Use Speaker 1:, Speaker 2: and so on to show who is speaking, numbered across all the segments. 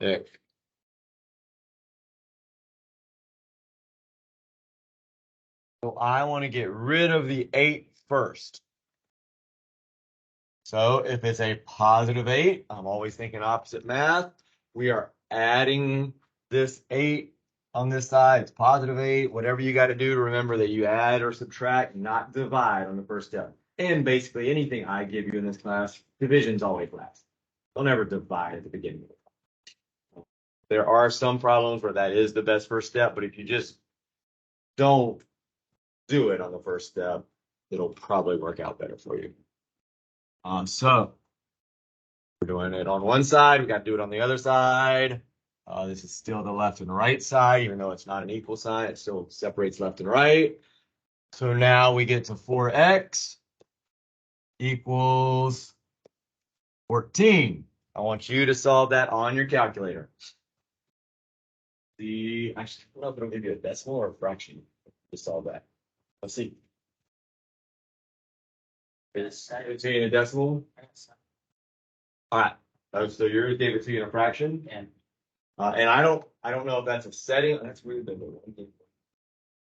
Speaker 1: Ick. So I want to get rid of the 8 first. So if it's a positive 8, I'm always thinking opposite math. We are adding this 8 on this side. It's positive 8. Whatever you got to do to remember that you add or subtract, not divide on the first step. And basically anything I give you in this class, division's always last. Don't ever divide at the beginning. There are some problems where that is the best first step, but if you just don't do it on the first step, it'll probably work out better for you. So we're doing it on one side, we got to do it on the other side. This is still the left and right side, even though it's not an equal sign, it still separates left and right. So now we get to 4x equals 14. I want you to solve that on your calculator. Actually, I don't know if it'll give you a decimal or a fraction to solve that. Let's see. It's a decimal. All right. So yours gave it to you in a fraction. And I don't know if that's a setting. That's weird.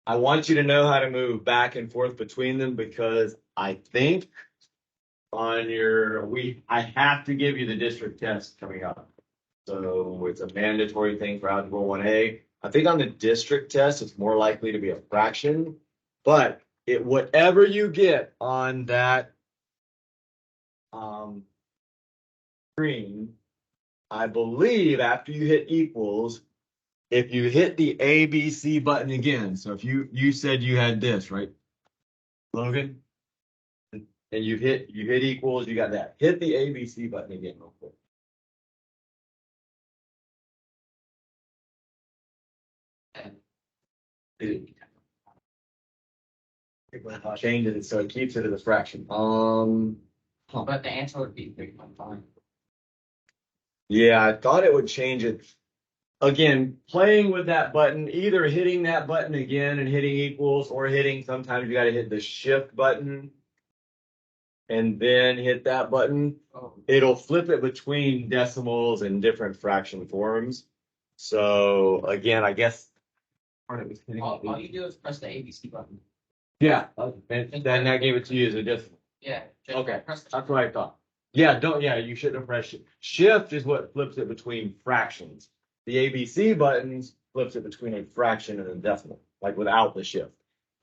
Speaker 1: I want you to know how to move back and forth between them because I think on I have to give you the district test coming up. So it's a mandatory thing for Algebra 1A. I think on the district test, it's more likely to be a fraction, but whatever you get on that screen, I believe after you hit equals, if you hit the ABC button again, so if you said you had this, right, Logan? And you hit equals, you got that. Hit the ABC button again real quick. Change it so it keeps it as a fraction.
Speaker 2: But the answer would be 3.5.
Speaker 1: Yeah, I thought it would change it. Again, playing with that button, either hitting that button again and hitting equals, or sometimes you got to hit the shift button and then hit that button.
Speaker 2: Oh.
Speaker 1: It'll flip it between decimals and different fraction forms. So again, I guess
Speaker 2: all you do is press the ABC button.
Speaker 1: Yeah, and then that gave it to you as a decimal.
Speaker 2: Yeah.
Speaker 1: Okay,
Speaker 2: Press
Speaker 1: that's what I thought. Yeah, you shouldn't have pressed shift. Shift is what flips it between fractions. The ABC buttons flips it between a fraction and a decimal, like without the shift.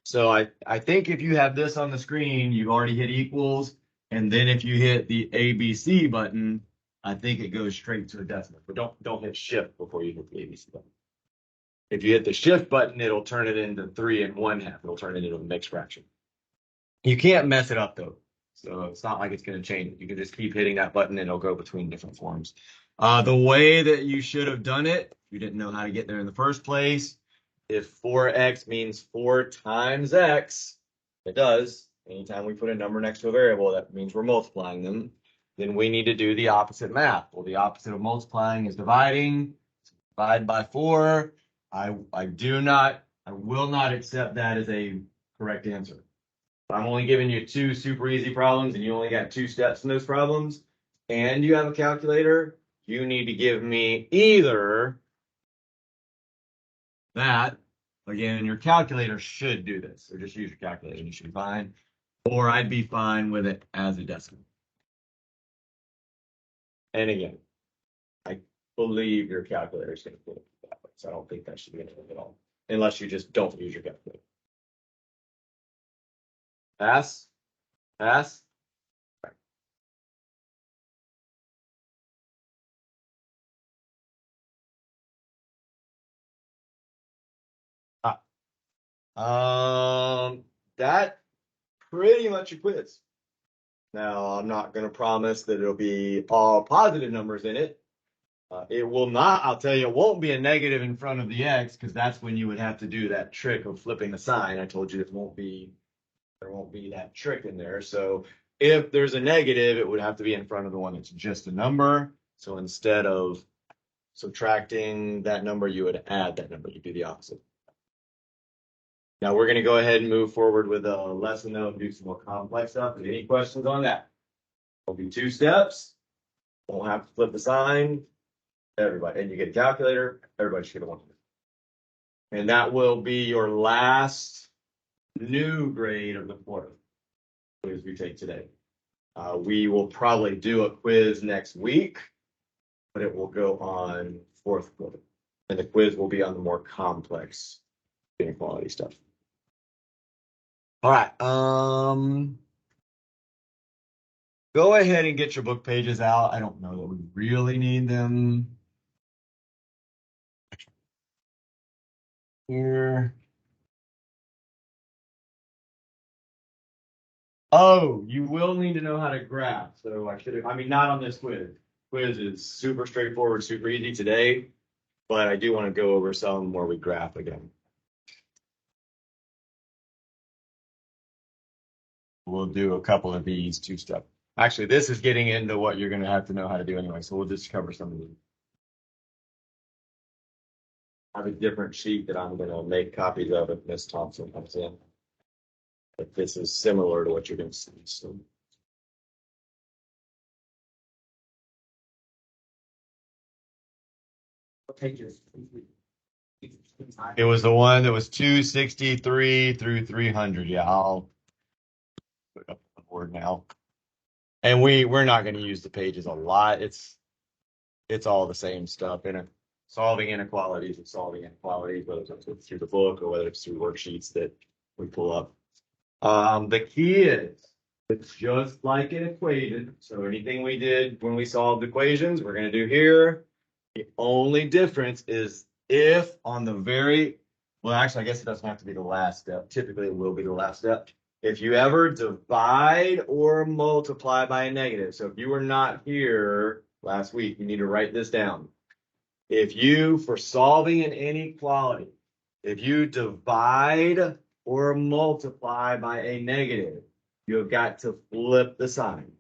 Speaker 1: So I think if you have this on the screen, you've already hit equals, and then if you hit the ABC button, I think it goes straight to a decimal. But don't hit shift before you hit the ABC button. If you hit the shift button, it'll turn it into 3 1/2. It'll turn it into a mixed fraction. You can't mess it up though. So it's not like it's going to change it. You can just keep hitting that button and it'll go between different forms. The way that you should have done it, if you didn't know how to get there in the first place, if 4x means 4 times x, it does. Anytime we put a number next to a variable, that means we're multiplying them. Then we need to do the opposite math. Well, the opposite of multiplying is dividing. So divide by 4. I will not accept that as a correct answer. I'm only giving you 2 super easy problems and you only got 2 steps in those problems and you have a calculator, you need to give me either that, again, your calculator should do this, so just use your calculator, you should be fine, or I'd be fine with it as a decimal. And again, I believe your calculator is going to put it that way, so I don't think that should be anything at all, unless you just don't use your calculator. Pass? Pass? That pretty much your quiz. Now, I'm not going to promise that it'll be all positive numbers in it. It will not, I'll tell you, it won't be a negative in front of the x because that's when you would have to do that trick of flipping the sign. I told you there won't be that trick in there. So if there's a negative, it would have to be in front of the one that's just a number. So instead of subtracting that number, you would add that number. You do the opposite. Now we're going to go ahead and move forward with a lesson though and do some more complex stuff. Any questions on that? There'll be 2 steps. Won't have to flip the sign. Everybody. And you get a calculator, everybody should get a 100. And that will be your last new grade of the quarter quiz we take today. We will probably do a quiz next week, but it will go on fourth quarter. And the quiz will be on the more complex inequality stuff. All right. Go ahead and get your book pages out. I don't know that we really need them. Here. Oh, you will need to know how to graph. So I mean, not on this quiz. Quiz is super straightforward, super easy today, but I do want to go over some where we graph again. We'll do a couple of these two stuff. Actually, this is getting into what you're going to have to know how to do anyway, so we'll just cover some of these. I have a different sheet that I'm going to make copies of if Miss Thompson comes in. But this is similar to what you're going to see. So.
Speaker 2: What pages?
Speaker 1: It was the one that was 263 through 300. Yeah, I'll put it up on the board now. And we're not going to use the pages a lot. It's all the same stuff in it. Solving inequalities and solving inequalities, whether it's through the book or whether it's through worksheets that we pull up. The key is it's just like an equation. So anything we did when we solved equations, we're going to do here. The only difference is if on the well, actually, I guess it doesn't have to be the last step. Typically, it will be the last step. If you ever divide or multiply by a negative. So if you were not here last week, you need to write this down. If you, for solving an inequality, if you divide or multiply by a negative, you have got to flip the sign.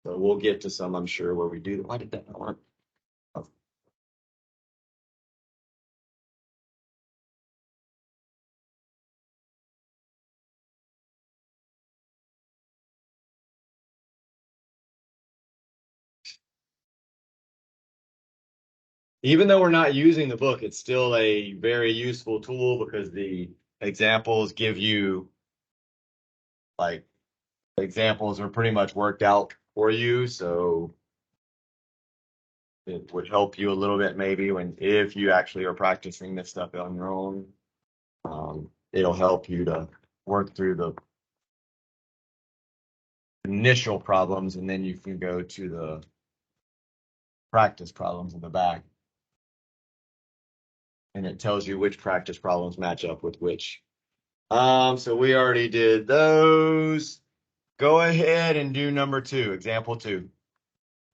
Speaker 1: So we'll get to some, I'm sure, where we do. Why did that not work? Even though we're not using the book, it's still a very useful tool because the examples give you, like, examples are pretty much worked out for you. So it would help you a little bit maybe if you actually are practicing this stuff on your own. It'll help you to work through the initial problems, and then you can go to the practice problems in the back. And it tells you which practice problems match up with which. So we already did those. Go ahead and do number 2, example 2.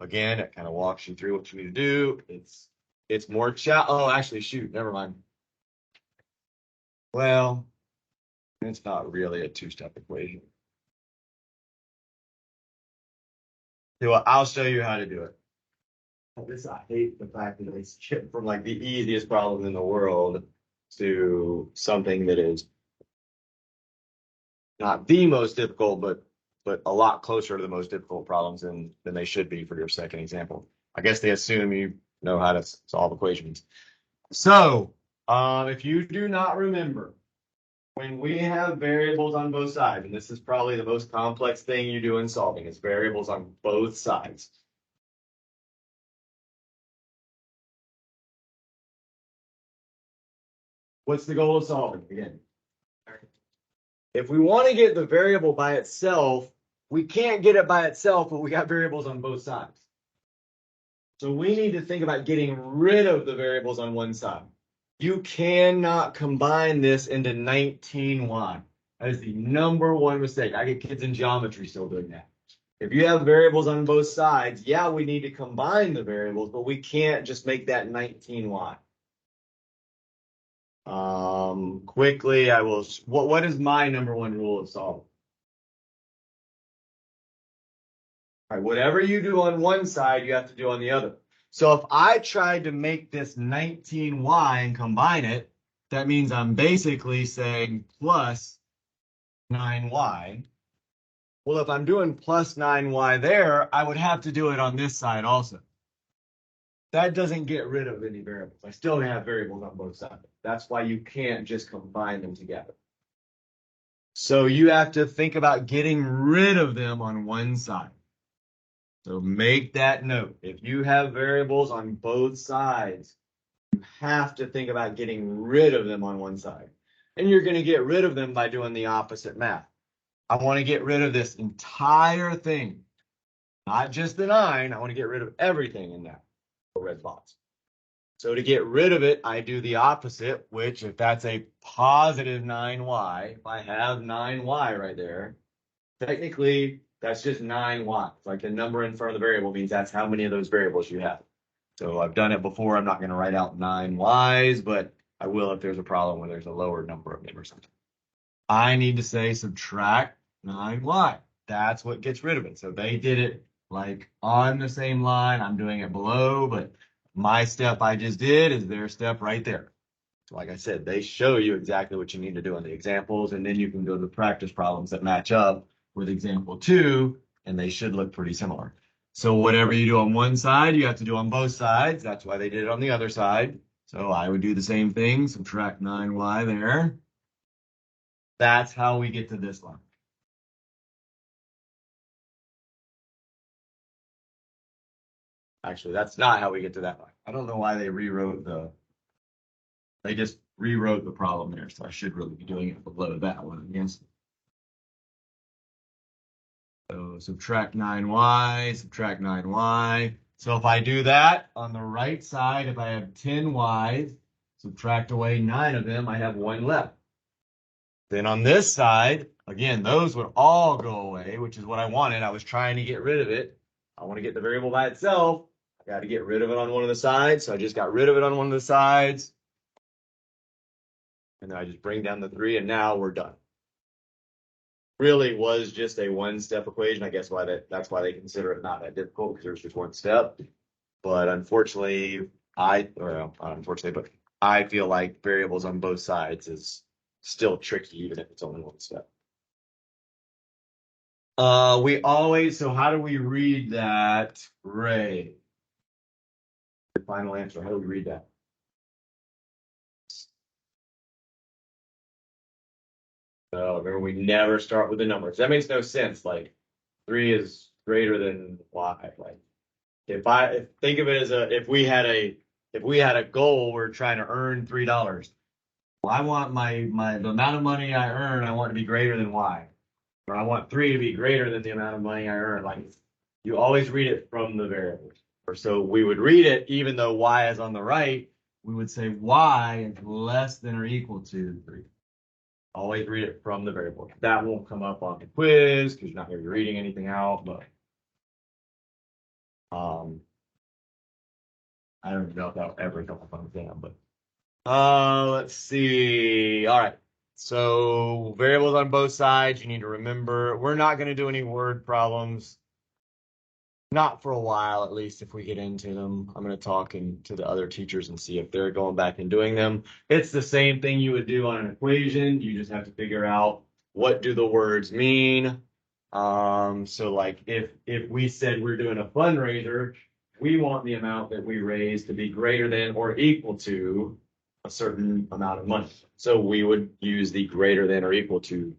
Speaker 1: Again, it kind of walks you through what you need to do. It's more oh, actually, shoot, never mind. Well, it's not really a 2-step equation. Well, I'll show you how to do it. I hate the fact that they skip from like the easiest problem in the world to something that is not the most difficult, but a lot closer to the most difficult problems than they should be for your second example. I guess they assume you know how to solve equations. So, if you do not remember, when we have variables on both sides, and this is probably the most complex thing you do in solving, is variables on both sides. What's the goal of solving? Again, if we want to get the variable by itself, we can't get it by itself, but we got variables on both sides. So we need to think about getting rid of the variables on one side. You cannot combine this into 19y. That is the number one mistake. I get kids in geometry still doing that. If you have variables on both sides, yeah, we need to combine the variables, but we can't just make that 19y. Quickly, I will. What is my number one rule of solving? All right, whatever you do on one side, you have to do on the other. So if I tried to make this 19y and combine it, that means I'm basically saying plus 9y. Well, if I'm doing plus 9y there, I would have to do it on this side also. that doesn't get rid of any variables. I still have variables on both sides. That's why you can't just combine them together. So you have to think about getting rid of them on one side. So make that note. If you have variables on both sides, you have to think about getting rid of them on one side. And you're going to get rid of them by doing the opposite math. I want to get rid of this entire thing, not just the 9. I want to get rid of everything in that red box. So to get rid of it, I do the opposite, which if that's a positive 9y, if I have 9y right there, technically that's just 9y. It's like the number in front of the variable means that's how many of those variables you have. So I've done it before. I'm not going to write out 9y's, but I will if there's a problem where there's a lower number of them or something. I need to say subtract 9y. That's what gets rid of it. So they did it like on the same line. I'm doing it below, but my step I just did is their step right there. So like I said, they show you exactly what you need to do in the examples, and then you can go to the practice problems that match up with example 2, and they should look pretty similar. So whatever you do on one side, you have to do on both sides. That's why they did it on the other side. So I would do the same thing, subtract 9y there. That's how we get to this line. Actually, that's not how we get to that line. I don't know why they just rewrote the problem there. So I should really be doing it below that one, I guess. So subtract 9y, subtract 9y. So if I do that on the right side, if I have 10 y's, subtract away 9 of them, I have 1 left. Then on this side, again, those would all go away, which is what I wanted. I was trying to get rid of it. I want to get the variable by itself. I got to get rid of it on one of the sides. So I just got rid of it on one of the sides. And then I just bring down the 3, and now we're done. Really was just a one-step equation. I guess that's why they consider it not that difficult, because there's just one step. But unfortunately, not unfortunately, but I feel like variables on both sides is still tricky, even if it's only one step. So how do we read that, Ray? The final answer, how do we read that? So remember, we never start with the numbers. That makes no sense. Like 3 is greater than y. Like think of it as if we had a goal, we're trying to earn $3. Well, I want the amount of money I earn, I want to be greater than y. Or I want 3 to be greater than the amount of money I earn. Like you always read it from the variables. Or so we would read it, even though y is on the right, we would say y is less than or equal to 3. Always read it from the variable. That won't come up on the quiz because you're not going to be reading anything out, but I don't know if that'll ever come up on the exam, but let's see. All right. So variables on both sides, you need to remember. We're not going to do any word problems. Not for a while, at least if we get into them. I'm going to talk to the other teachers and see if they're going back and doing them. It's the same thing you would do on an equation. You just have to figure out what do the words mean. So like if we said we're doing a fundraiser, we want the amount that we raise to be greater than or equal to a certain amount of money. So we would use the greater than or equal to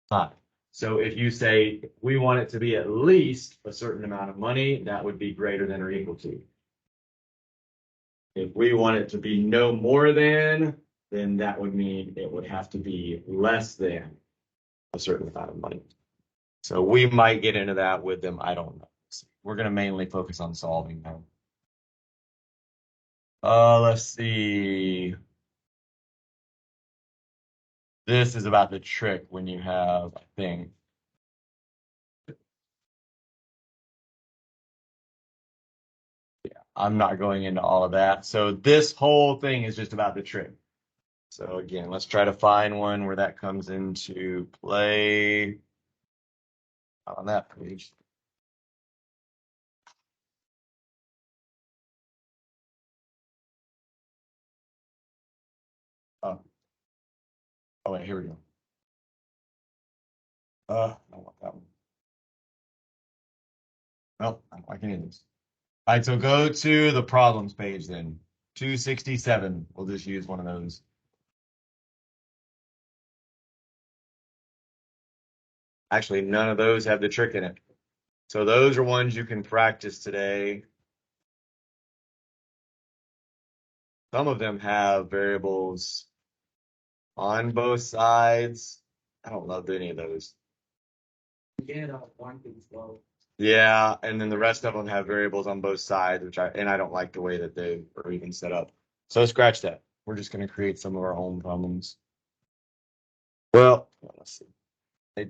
Speaker 1: sign. So if you say we want it to be at least a certain amount of money, that would be greater than or equal to. If we want it to be no more than, then that would mean it would have to be less than a certain amount of money. So we might get into that with them. I don't know. We're going to mainly focus on solving them. Let's see. This is about the trick when you have a thing. I'm not going into all of that. So this whole thing is just about the trick. So again, let's try to find one where that comes into play on that page. Oh, oh wait, here we go. I don't want that one. Well, I don't like any of these. All right, so go to the problems page then. 267. We'll just use one of those. Actually, none of those have the trick in it. So those are ones you can practice today. Some of them have variables on both sides. I don't love any of those.
Speaker 2: One thing's low.
Speaker 1: Yeah, and then the rest of them have variables on both sides, I don't like the way that they are even set up. So scratch that. We're just going to create some of our own problems. Well, let's see. I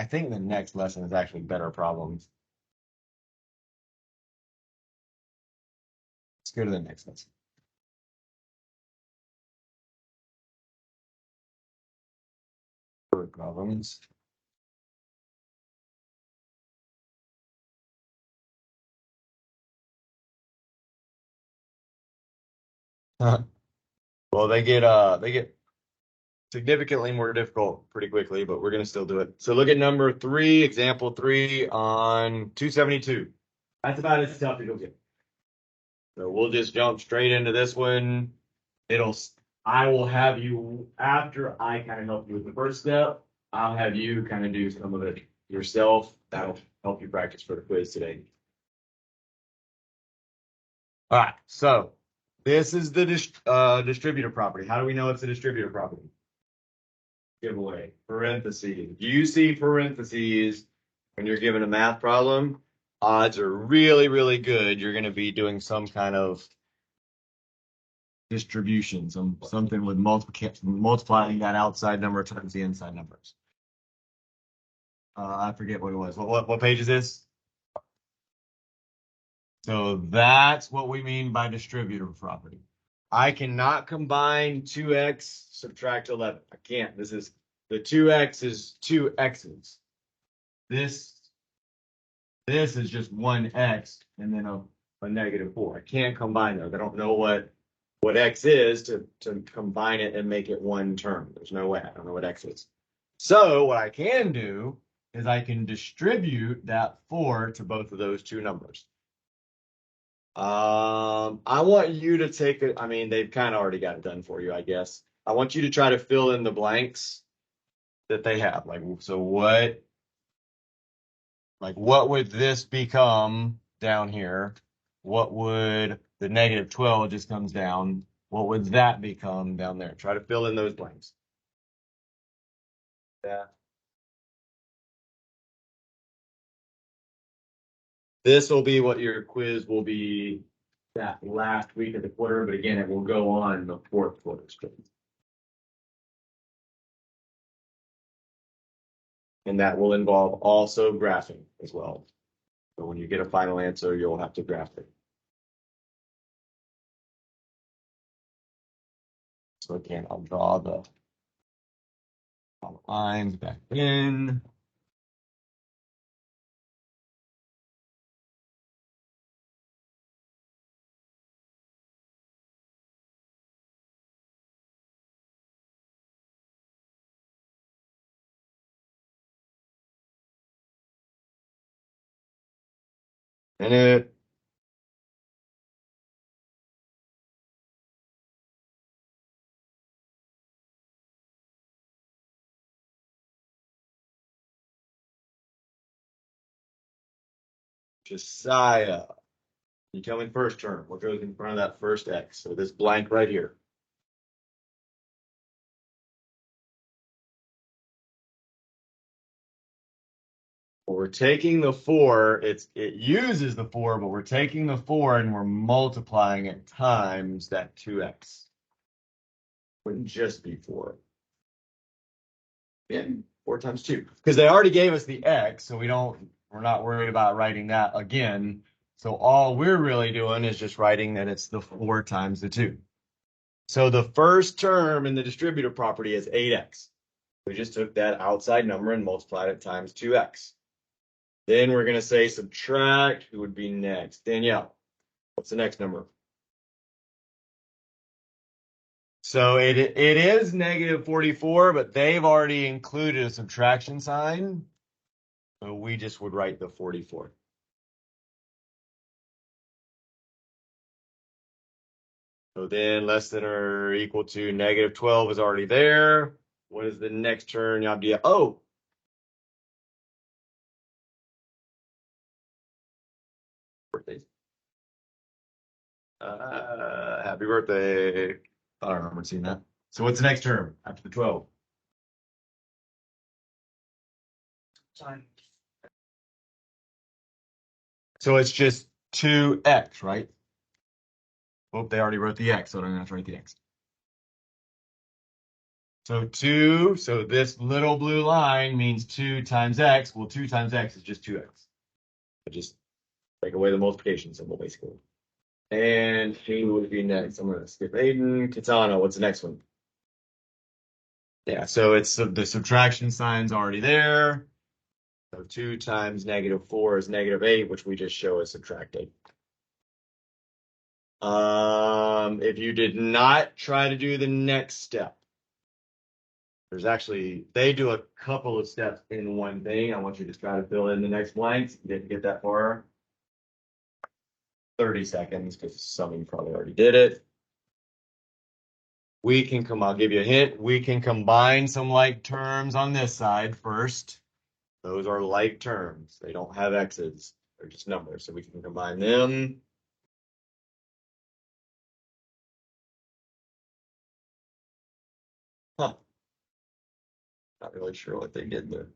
Speaker 1: think the next lesson is actually better problems. Let's go to the next lesson. Problems. Well, they get significantly more difficult pretty quickly, but we're gonna still do it. So look at number 3, example 3 on 272. That's about as tough as you'll get. So we'll just jump straight into this one. I will have you, after I kind of help you with the first step, I'll have you kind of do some of it yourself. That'll help you practice for the quiz today. All right, so this is the distributive property. How do we know it's a distributive property? Giveaway, parentheses. You see parentheses when you're given a math problem, odds are really, really good. You're going to be doing some kind of distribution, something with multiplying that outside number times the inside numbers. I forget what it was. What page is this? So that's what we mean by distributive property. I cannot combine 2x subtract 11. I can't. The 2x is 2 x's. This is just 1x and then a negative 4. I can't combine those. I don't know what x is to combine it and make it one term. There's no way. I don't know what x is. So what I can do is I can distribute that 4 to both of those two numbers. I want you to take it. I mean, they've kind of already got it done for you, I guess. I want you to try to fill in the blanks that they have. So what would this become down here? What would the negative 12 just comes down? What would that become down there? Try to fill in those blanks. Yeah. This will be what your quiz will be that last week of the quarter, but again, it will go on the fourth quarter. And that will involve also graphing as well. So when you get a final answer, you'll have to graph it. So again, I'll draw the lines back in. And it Josiah. You tell me first term. What goes in front of that first X? So this blank right here. Well, we're taking the 4. It uses the 4, but we're taking the 4 and we're multiplying it times that 2x. Wouldn't just be 4. Yeah, 4 times 2. Because they already gave us the x, so we're not worried about writing that again. So all we're really doing is just writing that it's the 4 times the 2. So the first term in the distributive property is 8x. We just took that outside number and multiplied it times 2x. Then we're going to say subtract. Who would be next? Danielle. What's the next number? So it is negative 44, but they've already included a subtraction sign. So we just would write the 44. So then less than or equal to negative 12 is already there. What is the next term? You have to, oh, birthdays. Happy birthday. I don't remember seeing that. So what's the next term after the 12?
Speaker 2: Time.
Speaker 1: So it's just 2x, right? Oh, they already wrote the x, so I don't have to write the x. So 2, so this little blue line means 2 times x. Well, 2 times x is just 2x. So just take away the multiplication symbol, basically. And who would be next? I'm going to skip Aiden. Katana, what's the next one? Yeah, so it's the subtraction sign's already there. So 2 times negative 4 is negative 8, which we just show as subtracting. If you did not try to do the next step, there's actually, they do a couple of steps in one thing. I want you to try to fill in the next blanks. You didn't get that far. 30 seconds, because some of you probably already did it. We can come, I'll give you a hint. We can combine some like terms on this side first. Those are like terms. They don't have x's. They're just numbers. So we can combine them. Huh. Not really sure what they did there.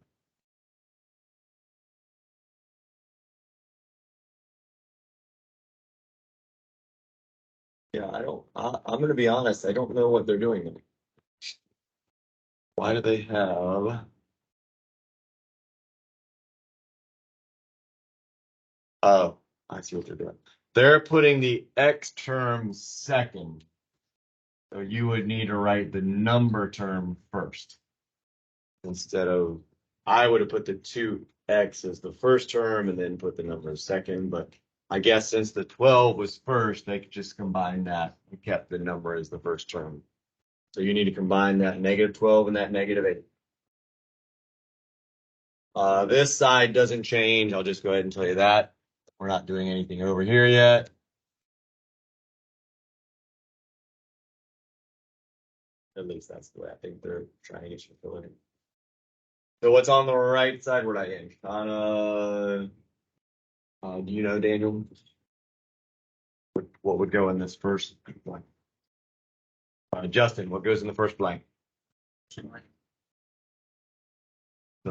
Speaker 1: Yeah, I'm going to be honest. I don't know what they're doing. Why do they have? Oh, I see what they're doing. They're putting the x term second. So you would need to write the number term first. Instead of, I would have put the 2x as the first term and then put the number second. But I guess since the 12 was first, they could just combine that and kept the number as the first term. So you need to combine that negative 12 and that negative 8. This side doesn't change. I'll just go ahead and tell you that. We're not doing anything over here yet. At least that's the way I think they're trying to get you to fill in. So what's on the right side? Where'd I end? Do you know, Daniel? What would go in this first blank? Justin, what goes in the first blank? So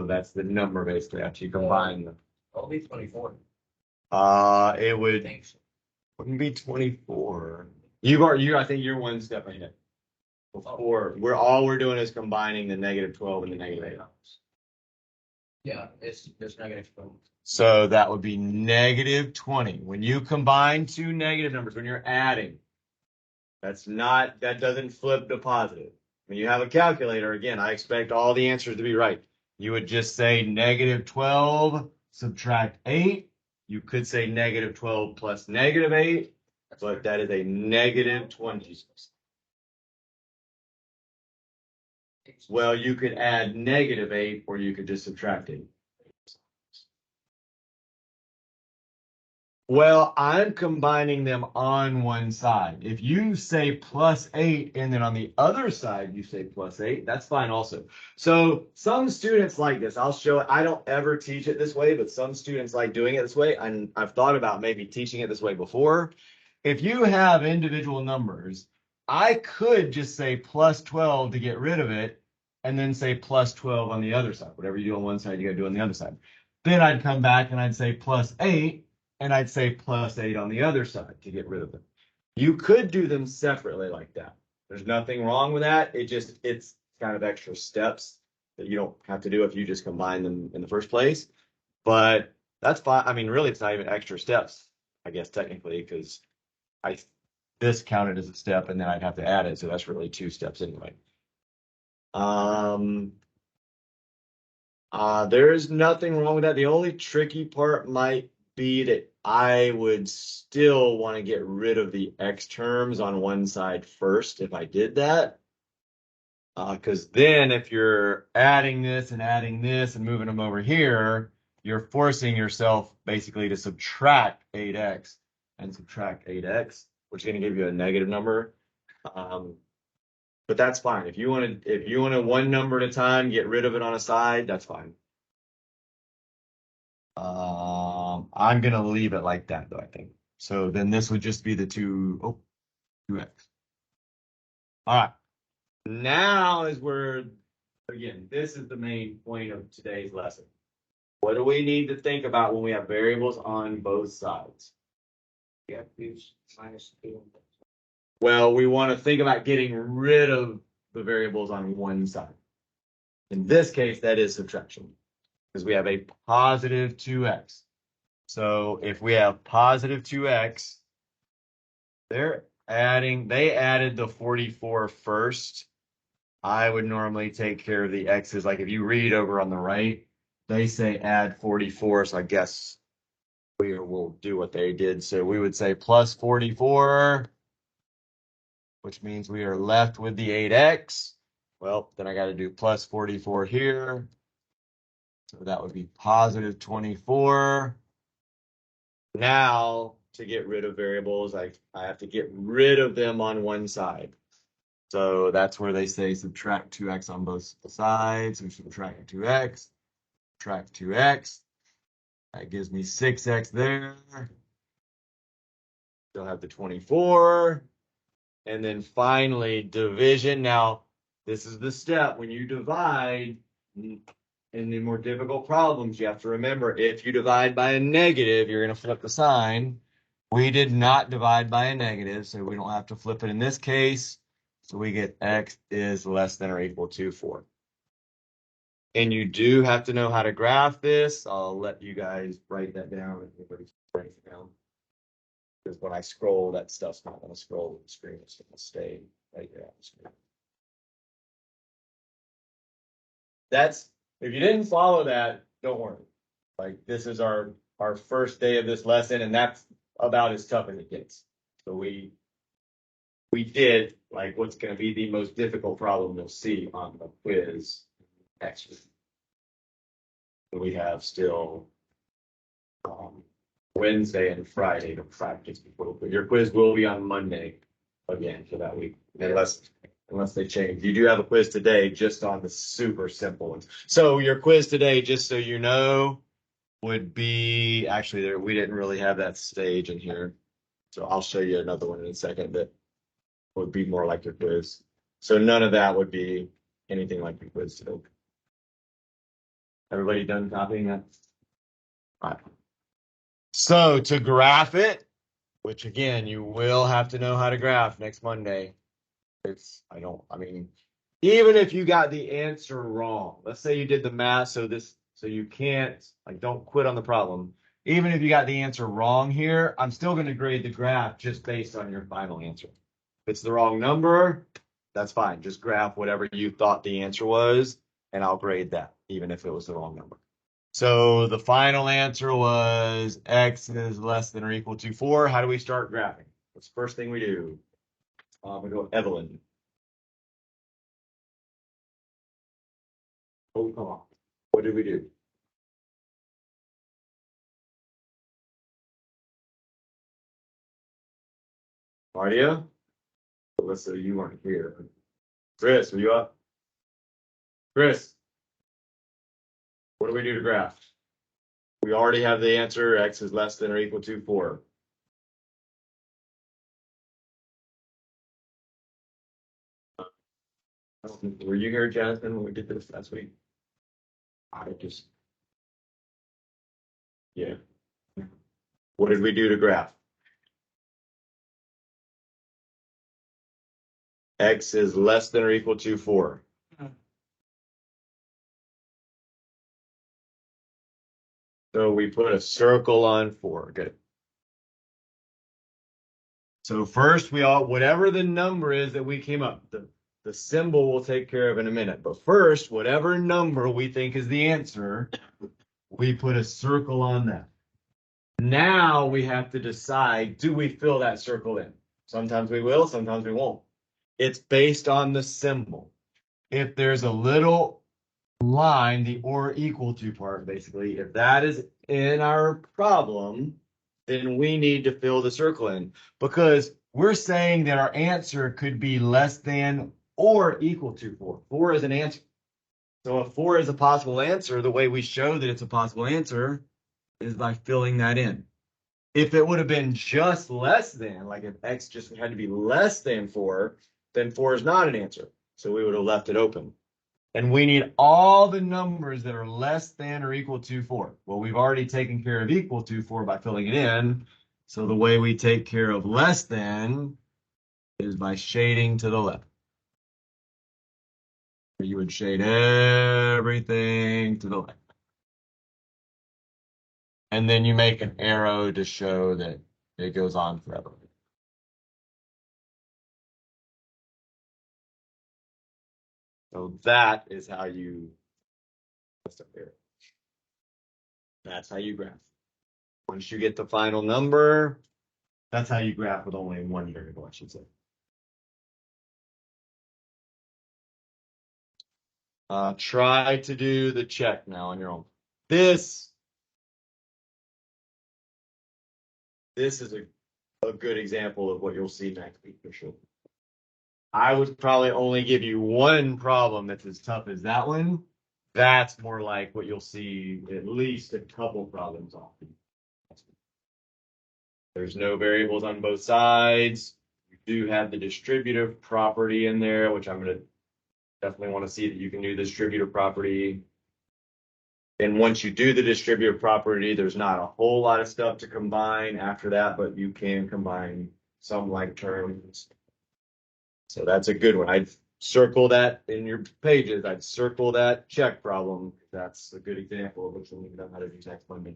Speaker 1: that's the number basically after you combine them.
Speaker 2: It'll be 24.
Speaker 1: It wouldn't be 24. I think you're one step ahead. Before we're doing is combining the negative 12 and the negative 8.
Speaker 2: Yeah, it's negative 12.
Speaker 1: So that would be negative 20. When you combine two negative numbers, when you're adding, that doesn't flip to positive. When you have a calculator, again, I expect all the answers to be right. You would just say negative 12, subtract 8. You could say negative 12 plus negative 8, but that is a negative 20. Well, you could add negative 8 or you could just subtract 8. Well, I'm combining them on one side. If you say plus 8 and then on the other side you say plus 8, that's fine also. So some students like this. I'll show it. I don't ever teach it this way, but some students like doing it this way. And I've thought about maybe teaching it this way before. If you have individual numbers, I could just say plus 12 to get rid of it and then say plus 12 on the other side. Whatever you do on one side, you got to do on the other side. Then I'd come back and I'd say plus 8. And I'd say plus 8 on the other side to get rid of them. You could do them separately like that. There's nothing wrong with that. It's kind of extra steps that you don't have to do if you just combine them in the first place. But that's fine. I mean, really, it's not even extra steps, I guess, technically, because this counted as a step and then I'd have to add it. So that's really 2 steps anyway. There's nothing wrong with that. The only tricky part might be that I would still want to get rid of the x terms on one side first if I did that. Because then if you're adding this and moving them over here, you're forcing yourself basically to subtract 8x and subtract 8x, which is going to give you a negative number. But that's fine. If you want to one number at a time, get rid of it on a side, that's fine. I'm gonna leave it like that though, I think. So then this would just be the 2x. All right. Now is where, again, this is the main point of today's lesson. What do we need to think about when we have variables on both sides?
Speaker 2: Yeah, use minus 2.
Speaker 1: Well, we want to think about getting rid of the variables on one side. In this case, that is subtraction, because we have a positive 2x. So if we have positive 2x, they added the 44 first. I would normally take care of the x's. Like if you read over on the right, they say add 44. So I guess we will do what they did. So we would say plus 44, which means we are left with the 8x. Well, then I got to do plus 44 here. So that would be positive 24. Now, to get rid of variables, I have to get rid of them on one side. So that's where they say subtract 2x on both sides. So subtract 2x, subtract 2x. That gives me 6x there. Still have the 24. And then finally, division. Now, this is the step when you divide. In the more difficult problems, you have to remember, if you divide by a negative, you're going to flip the sign. We did not divide by a negative, so we don't have to flip it in this case. So we get x is less than or equal to 4. And you do have to know how to graph this. I'll let you guys write that down. Everybody write it down. Because when I scroll, that stuff's not going to scroll to the screen. It's going to stay right there on the screen. If you didn't follow that, don't worry. Like this is our first day of this lesson, and that's about as tough as it gets. So we did like what's going to be the most difficult problem you'll see on the quiz next week. We have still Wednesday and Friday to practice before, but your quiz will be on Monday again for that week, unless they change. You do have a quiz today just on the super simple ones. So your quiz today, just so you know, would be actually there. We didn't really have that stage in here, so I'll show you another one in a second that would be more like your quiz. So none of that would be anything like your quiz today. Everybody done copying that? All right. So to graph it, which again, you will have to know how to graph next Monday. Even if you got the answer wrong, let's say you did the math, so you can't, like, don't quit on the problem. Even if you got the answer wrong here, I'm still going to grade the graph just based on your final answer. If it's the wrong number, that's fine. Just graph whatever you thought the answer was, and I'll grade that, even if it was the wrong number. So the final answer was x is less than or equal to 4. How do we start graphing? What's the first thing we do? We go Evelyn. Oh, come on. What did we do? Mardia? Alyssa, you weren't here. Chris, are you up? Chris, what do we do to graph? We already have the answer. X is less than or equal to 4. Were you here, Jasmine, when we did this last week? Yeah. What did we do to graph? X is less than or equal to 4. So we put a circle on 4. Good. So first whatever the number is that we came up, the symbol we'll take care of in a minute. But first, whatever number we think is the answer, we put a circle on that. Now we have to decide, do we fill that circle in? Sometimes we will, sometimes we won't. It's based on the symbol. If there's a little line, the or equal to part, basically, if that is in our problem, then we need to fill the circle in. Because we're saying that our answer could be less than or equal to 4. 4 is an answer. So if 4 is a possible answer, the way we show that it's a possible answer is by filling that in. If it would have been just less than, like if x just had to be less than 4, then 4 is not an answer. So we would have left it open. And we need all the numbers that are less than or equal to 4. Well, we've already taken care of equal to 4 by filling it in. So the way we take care of less than is by shading to the left. You would shade everything to the left. And then you make an arrow to show that it goes on forever. So that is how you, that's how you graph. Once you get the final number, that's how you graph with only one variable, I should say. Try to do the check now on your own. This is a good example of what you'll see next week for sure. I would probably only give you one problem that's as tough as that one. That's more like what you'll see at least a couple problems on. There's no variables on both sides. You do have the distributive property in there, which I'm going to definitely want to see that you can do the distributive property. And once you do the distributive property, there's not a whole lot of stuff to combine after that, but you can combine some like terms. So that's a good one. I'd circle that in your pages. I'd circle that check problem. That's a good example of what you'll need to know how to do tax funding.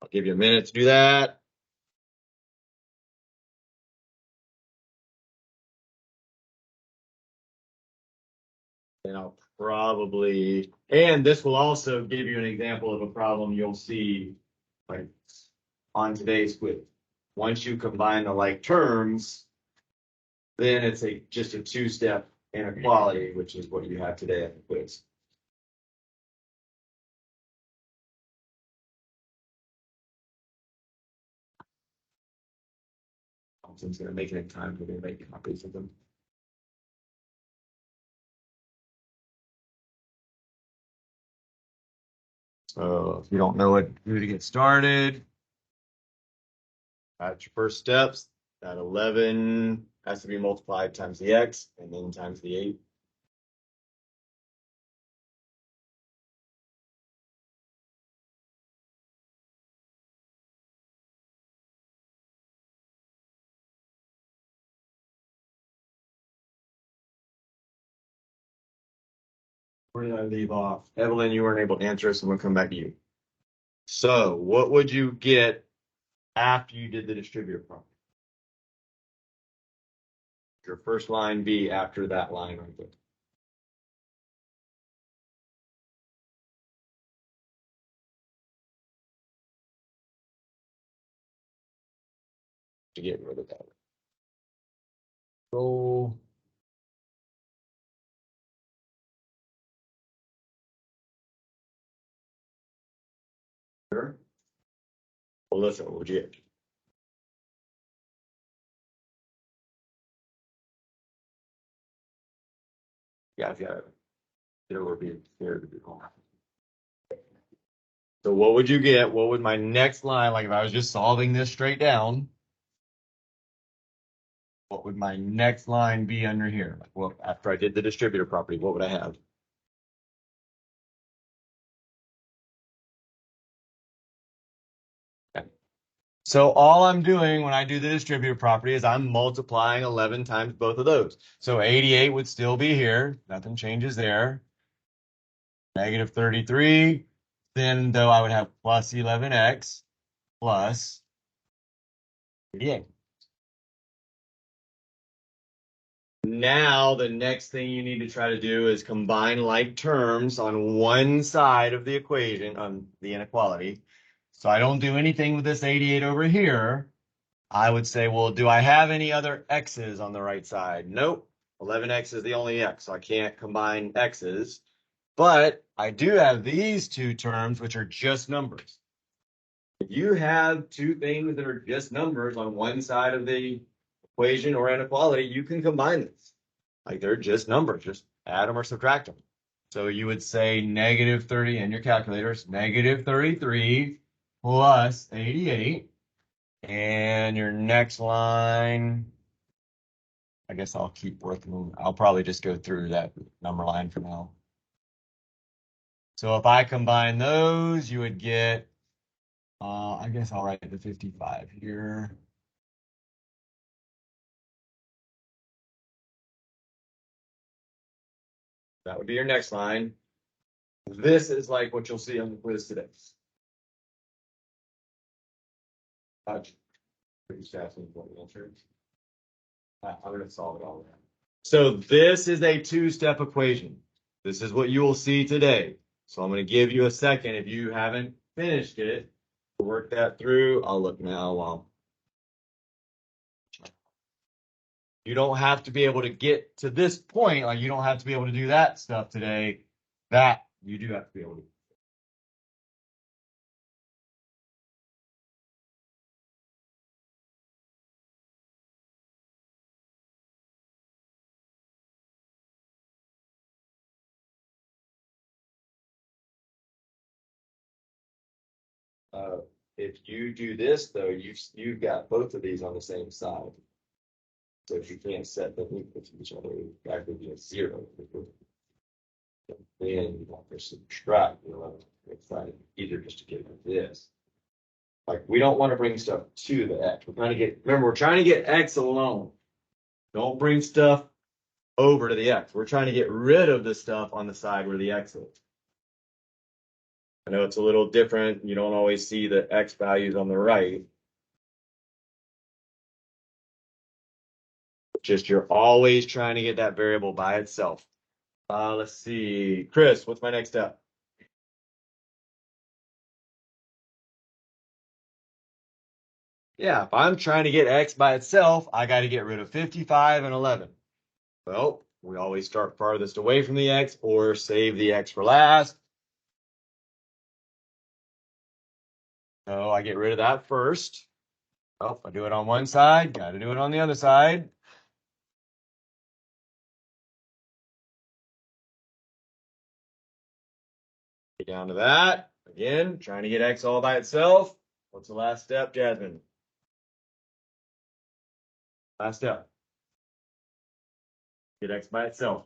Speaker 1: I'll give you a minute to do that. And I'll probably, and this will also give you an example of a problem you'll see like on today's quiz. Once you combine the like terms, then it's just a two-step inequality, which is what you have today at the quiz. Thompson's going to make it in time for me to make copies of them. So if you don't know what to do to get started, that's your first steps. That 11 has to be multiplied times the x and then times the 8. Where did I leave off? Evelyn, you weren't able to answer, so I'm going to come back to you. So what would you get after you did the distributive problem? Your first line be after that line right there. To get rid of that. So sure. Well, listen, what would you get? Yeah, it would be fair to do that. So what would you get? What would my next line, like if I was just solving this straight down, what would my next line be under here? Like, well, after I did the distributor property, what would I have? Okay. So all I'm doing when I do the distributor property is I'm multiplying 11 times both of those. So 88 would still be here. Nothing changes there. Negative 33. Then though I would have plus 11x plus 88. Now, the next thing you need to try to do is combine like terms on one side of the equation, on the inequality. So I don't do anything with this 88 over here. I would say, well, do I have any other x's on the right side? Nope. 11x is the only x, so I can't combine x's. But I do have these two terms, which are just numbers. If you have two things that are just numbers on one side of the equation or inequality, you can combine this. Like they're just numbers, just add them or subtract them. So you would say negative 30 in your calculators, negative 33 plus 88. And your next line, I guess I'll keep working. I'll probably just go through that number line for now. So if I combine those, you would get, I guess I'll write the 55 here. That would be your next line. This is like what you'll see on the quiz today. Pretty fast and what the answer is. I'm going to solve it all now. So this is a two-step equation. This is what you will see today. So I'm going to give you a second if you haven't finished it to work that through. I'll look now while you don't have to be able to get to this point. Like you don't have to be able to do that stuff today. That you do have to be able to. If you do this though, you've got both of these on the same side. So if you can't set them equal to each other, that would be a 0. Then you want to subtract, it's fine, either just to get rid of this. Like we don't want to bring stuff to the x. We're trying to get, remember, we're trying to get x alone. Don't bring stuff over to the x. We're trying to get rid of the stuff on the side where the x is. I know it's a little different. You don't always see the x values on the right. Just you're always trying to get that variable by itself. Let's see. Chris, what's my next step? Yeah, if I'm trying to get x by itself, I got to get rid of 55 and 11. Well, we always start farthest away from the x or save the x for last. So I get rid of that first. Oh, if I do it on one side, got to do it on the other side. Get down to that. Again, trying to get x all by itself. What's the last step, Jasmine? Last step. Get x by itself.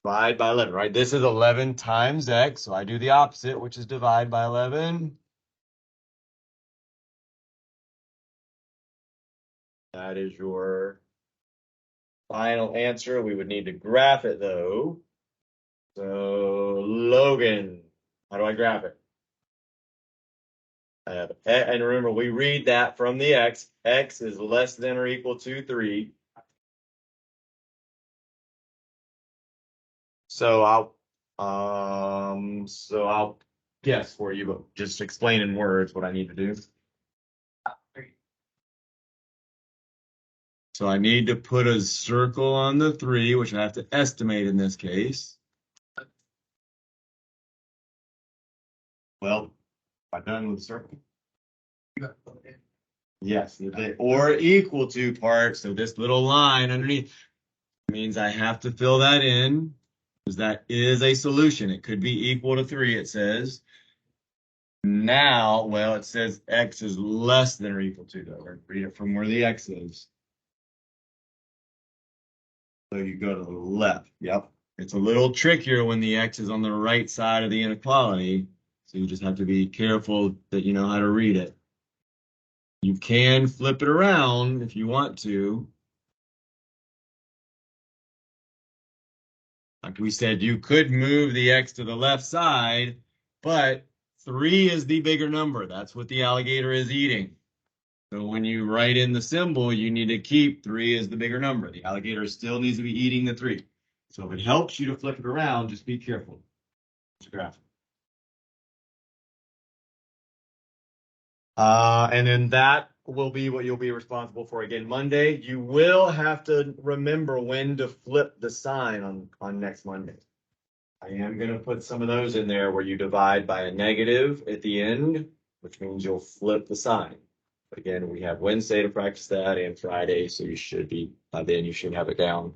Speaker 1: Divide by 11, right? This is 11 times x, so I do the opposite, which is divide by 11. That is your final answer. We would need to graph it, though. So, Logan, how do I graph it? And remember, we read that from the x. X is less than or equal to 3. So I'll guess for you, but just explain in words what I need to do. So I need to put a circle on the 3, which I have to estimate in this case. Well, I'm done with the circle. Yes, the or equal to part. So this little line underneath means I have to fill that in because that is a solution. It could be equal to 3, it says. Now, well, it says x is less than or equal to, though. Read it from where the x is. So you go to the left. Yep. It's a little trickier when the x is on the right side of the inequality. So you just have to be careful that you know how to read it. You can flip it around if you want to. Like we said, you could move the x to the left side, but 3 is the bigger number. That's what the alligator is eating. So when you write in the symbol, you need to keep 3 as the bigger number. The alligator still needs to be eating the 3. So if it helps you to flip it around, just be careful. Graph. And then that will be what you'll be responsible for again Monday. You will have to remember when to flip the sign on next Monday. I am going to put some of those in there where you divide by a negative at the end, which means you'll flip the sign. But again, we have Wednesday to practice that and Friday, so you should be, by then you should have it down.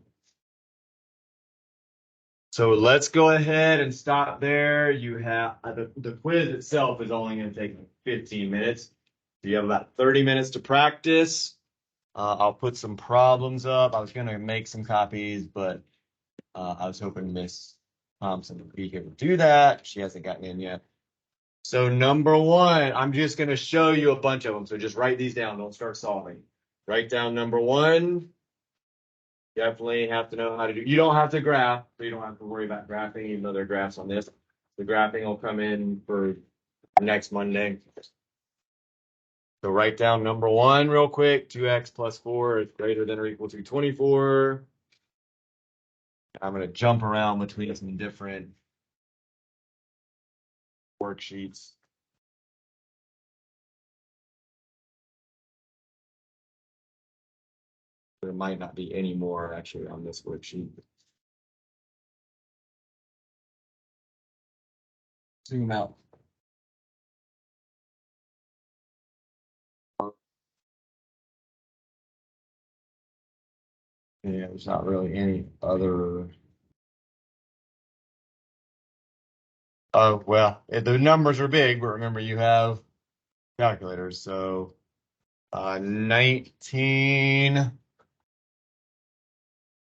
Speaker 1: So let's go ahead and stop there. You have the quiz itself is only going to take 15 minutes. So you have about 30 minutes to practice. I'll put some problems up. I was going to make some copies, but I was hoping Miss Thompson would be here to do that. She hasn't gotten in yet. So number one, I'm just going to show you a bunch of them. So just write these down. Don't start solving. Write down number one. Definitely have to know how to do. You don't have to graph, so you don't have to worry about graphing, even though there are graphs on this. The graphing will come in for next Monday. So write down number one real quick. 2x plus 4 is greater than or equal to 24. I'm going to jump around between some different worksheets. There might not be any more actually on this worksheet. Zoom out. Yeah, there's not really any other. Oh, well, the numbers are big, but remember you have calculators. So 19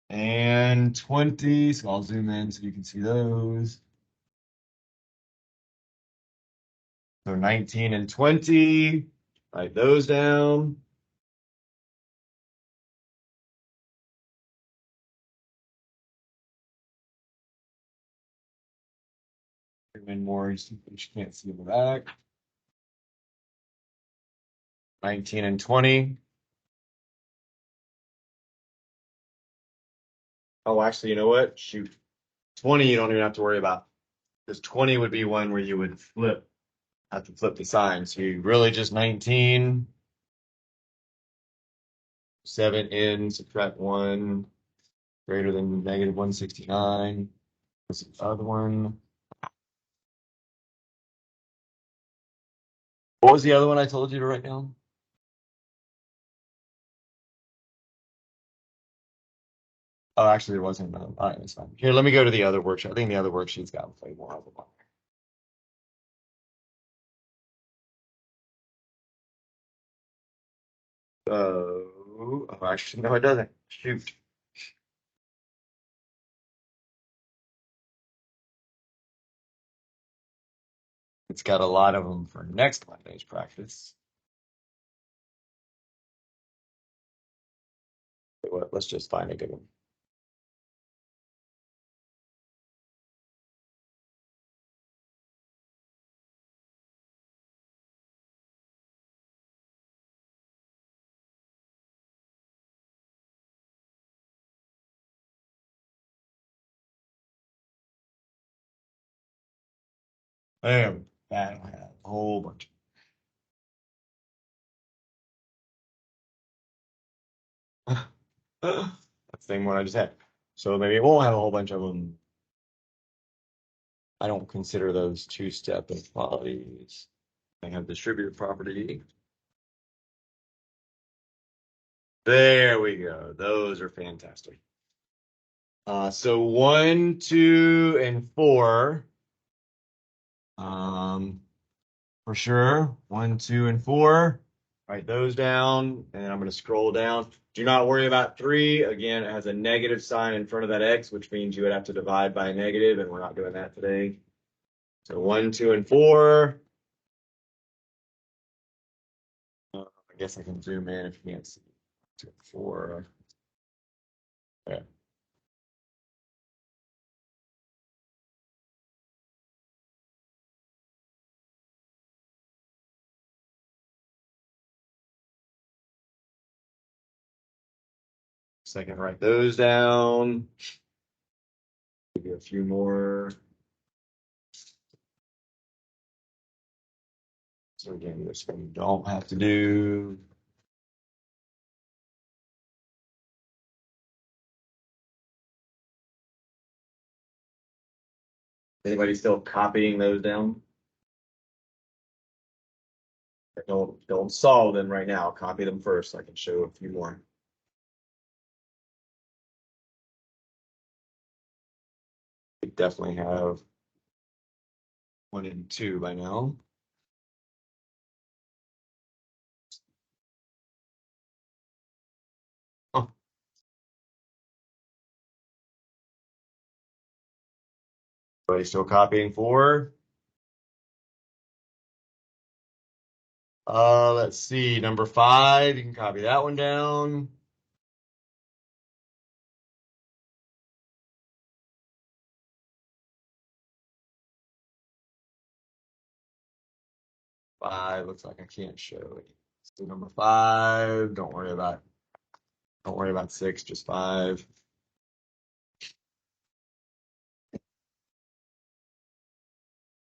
Speaker 1: and 20. So I'll zoom in so you can see those. So 19 and 20, write those down. Zoom in more so you can't see in the back. 19 and 20. Oh, actually, you know what? Shoot. 20 you don't even have to worry about. Because 20 would be one where you would have to flip the sign. So you really just 19, 7 in, subtract 1, greater than negative 169. What's the other one? What was the other one I told you to write down? Oh, actually, there wasn't. All right, that's fine. Here, let me go to the other worksheet. I think the other worksheet's got way more of them. Oh, actually, no, it doesn't. Shoot. It's got a lot of them for next Monday's practice. Wait, what? Let's just find a good one. Damn, I don't have a whole bunch. That's the same one I just had. So maybe it won't have a whole bunch of them. I don't consider those two-step inequalities. They have distributive property. There we go. Those are fantastic. So 1, 2, and 4. For sure. 1, 2, and 4. Write those down, and I'm going to scroll down. Do not worry about 3. Again, it has a negative sign in front of that x, which means you would have to divide by a negative, and we're not doing that today. So 1, 2, and 4. I guess I can zoom in if you can't see. 2, 4. Yeah. So I can write those down. Give you a few more. So again, this one you don't have to do. Anybody still copying those down? Don't solve them right now. Copy them first so I can show a few more. We definitely have 1 and 2 by now. Huh. Everybody still copying 4? Let's see, number 5, you can copy that one down. Five looks like I can't show it. So number 5, don't worry about 6, just 5.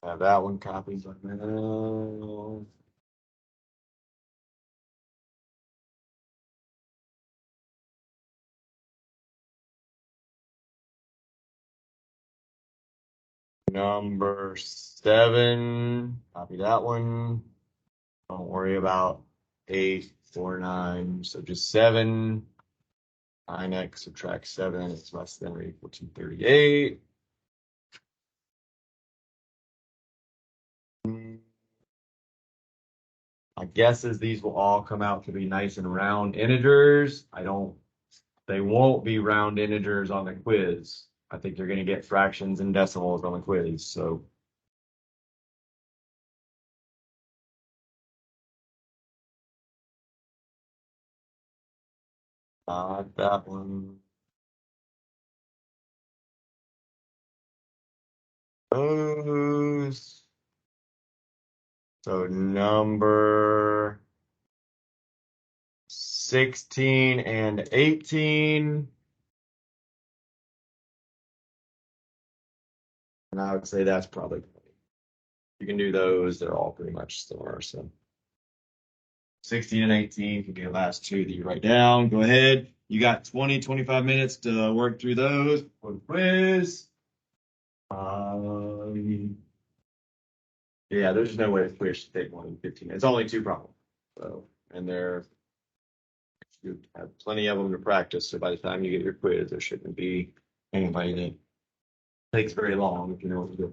Speaker 1: Have that one copied right now. Number 7, copy that one. Don't worry about 8, 4, 9. So just 7. 9x subtract 7 is less than or equal to 38. My guess is these will all come out to be nice and round integers. They won't be round integers on the quiz. I think you're going to get fractions and decimals on the quiz. So not that one. Those. So number 16 and 18. And I would say that's probably, you can do those. They're all pretty much similar. So 16 and 18 can be the last 2 that you write down. Go ahead. You got 20, 25 minutes to work through those for the quiz. Yeah, there's just no way the quiz should take more than 15 minutes. It's only 2 problems. So, and you have plenty of them to practice. So by the time you get your quiz, there shouldn't be anybody that takes very long if you know what to do.